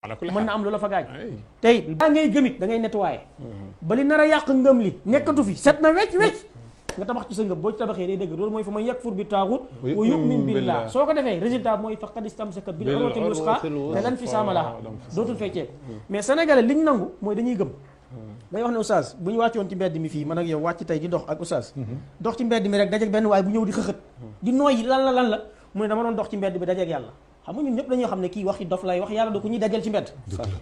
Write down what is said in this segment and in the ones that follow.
mën na am loola fa gaañ tey daa ngay gëmit da ngay nettoyé ba li nar a yàq ngëm li nekkatu fi set na wecc nga tabax ci sa ngëm boo ci tabaxee day dëgg loolu mooy fa man yakfur bi taaxut wa yu'min billah soo ko defee résultat mooy faqad istamsaka bil urwatil wusqa te lan fi saama laha dootul fecceeku mais sénégalais liñ nangu mooy dañuy gëm day wax ne oustaz bu ñu wàccoon ci mbedd mi fii man ak yow wàcc tey di dox ak oustaz dox ci mbedd mi rek dajeek benn waaye bu ñëw di xëxët di nooyi lan la mu ne dama doon dox ci mbedd bi dajeek yàlla xam nga ñun ñëpp dañoo xam ne kii waxi dof lay wax yàlla da ko ñuy dajal ci mbedd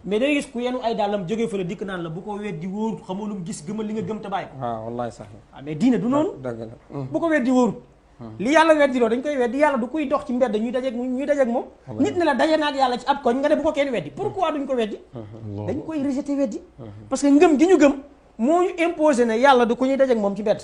mais day gis ku yenu ay dàllam jógee fële dikk naan la bu ko weddi wóorut xamoo lu mu gis gëmal li nga gëm te bàyyi ko waaw wallaay sax mais diine du noonu bu ko weddi wóorut li yàlla weddi loo dañ koy weddi yàlla du kuy dox ci mbedd ñuy dajeek moom nit ne la daje naak yàlla ci ab koñ nga ne bu ko kenn weddi pourquoi duñ ko weddi dañ koy rejeté weddi parce que ngëm gi ñu gëm moo ñu imposé ne yàlla du ko ñuy dajeek moom ci mbedd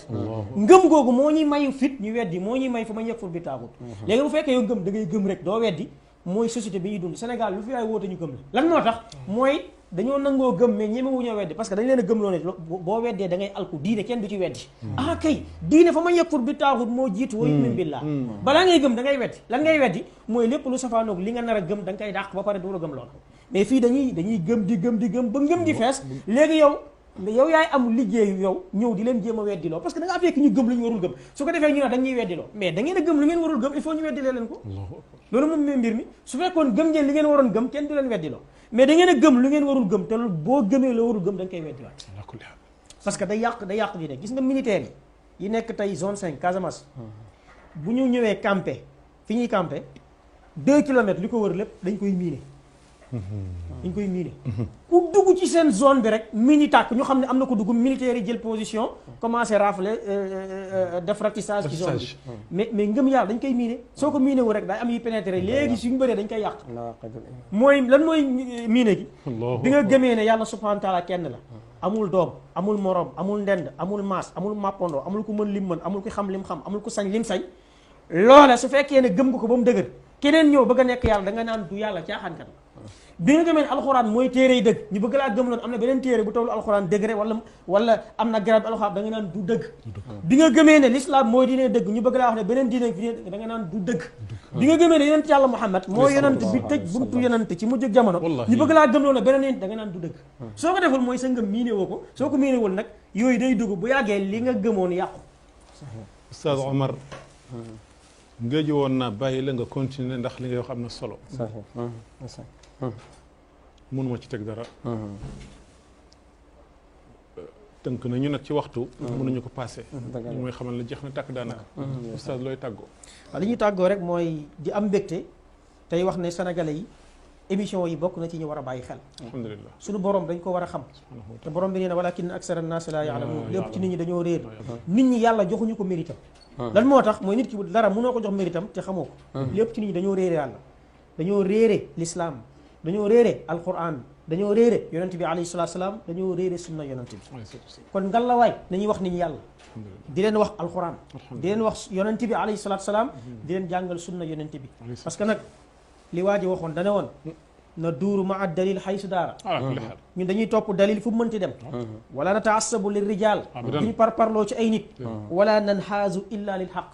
ngëm googu moo ñuy mayu fit ñu weddi moo ñuy may fa ma yegfur bi taaxut léegi bu fekkee yow ngëm da ngay gëm rek doo weddi mooy société bi ñuy dund Sénégal lu fi ay woote ñu gëm la lan moo tax mooy dañoo nangoo gëm mais ñemewuñoo weddi parce que dañ leen a gëm loo ne boo weddee da ngay alku diine kenn du ci weddi kay diine fa ma yegfur bi taaxut moo jiitu wa yu'min billah balaa ngay gëm da ngay weddi lan ngay weddi mooy lépp lu safaanoog li nga nar a gëm da nga koy dàq ba pare du la gëm lool mais fii dañuy gëm di gëm ba ngëm di fees léegi yow yaay am liggéeyu yow ñëw di leen jéem a weddiloo parce que da ngaa fekk ñu gëm lu ñu warul gëm su ko defee ñu ne dañuy weddiloo mais da ngeen a gëm lu ngeen warul gëm il faut ñu weddilee leen ko loolu moom mooy mbir mi su fekkoon gëm ngeen li ngeen waroon gëm kenn du leen weddiloo mais da ngeen a gëm lu ngeen warul gëm te loolu boo gëmee la warul gëm da nga koy weddiwaat parce que day yàq di ne gis nga militaires yi nekk tey zone 5 Casamance bu ñu ñëwee campé fi ñuy campé 2 kilomètres li ko wër lépp dañ koy miiner ku dugg ci seen zone bi rek mini tàkk ñu xam ne am na ko dugg militaires yi jël position commencé rafler def ratissage ci zone bi mais ngëm yàlla dañ koy miiner soo ko miiner wu rek day am yi pénétrer léegi suñu bëree dañ koy yàq mooy lan mooy miiner gi bi nga gëmee ne yàlla subhanahu wa taala kenn la amul doom amul morom amul ndend amul maas amul mappandoo amul ku mën lim mën amul ku xam lim xam amul ku sañ lim sañ loola su fekkee ne gëm nga ko ba mu dëgër keneen ñëw bëgg a nekk yàlla da nga naan du yàlla caaxaankat bi nga gëmee ne alxuraan mooy téere yi dëgg ñu bëgg laa gëm loon am na beneen téere bu tollu alxuraan degré wala am na garab alxuraan da nga naan du dëgg bi nga gëmee ne l'islam mooy diine dëgg ñu bëgg laa wax ne beneen diine da nga naan du dëgg bi nga gëmee ne yonent yàlla Muhammad mooy yonent bi tëj buntu yonent ci mujj jamono ñu bëgg laa gëm loon ne beneen yonent da nga naan du dëgg soo ko deful mooy sa ngëm miine woo ko soo ko miine wul nag yooyu day dugg bu yàggee li nga gëmoon yàqu Oustaz Omar nga ji woon naa bàyyi la nga continuer ndax li ngay wax am na solo mënuma ci teg dara tënk nañu nag ci waxtu mënuñu ko passé ñu mooy xamal la jeex na tàkk daanaka oustaz looy tàggoo waaw li ñuy tàggoo rek mooy di am mbégte tey wax ne sénégalais yi émission yi bokk na ci ñu war a bàyyi xel alhamdulilah suñu borom dañ ko war a xam te borom bi nee na walakin aksara naas la ya'lamuun lépp ci nit ñi dañoo réer nit ñi yàlla joxuñu ko méritam lan moo tax mooy nit ki dara mënoo ko jox méritam te xamoo ko lépp ci nit ñi dañoo réere yàlla dañoo réere l'islam dañoo réere alquran dañoo réere yonent bi alayhi salatu salaam dañoo réere sunna yonent bi kon ngallaawaay nañuy wax nit ñi yàlla di leen wax alquran di leen wax yonent bi alayhi salatu salaam di leen jàngal sunna yonent bi parce que nag li waa ji waxoon dane woon na duuru ma dalil xaysu daara ñun dañuy topp dalil fu mu mënti dem wala nataasabu lir rijal duñu parparloo ci ay nit wala nanxaazu illa lil xaq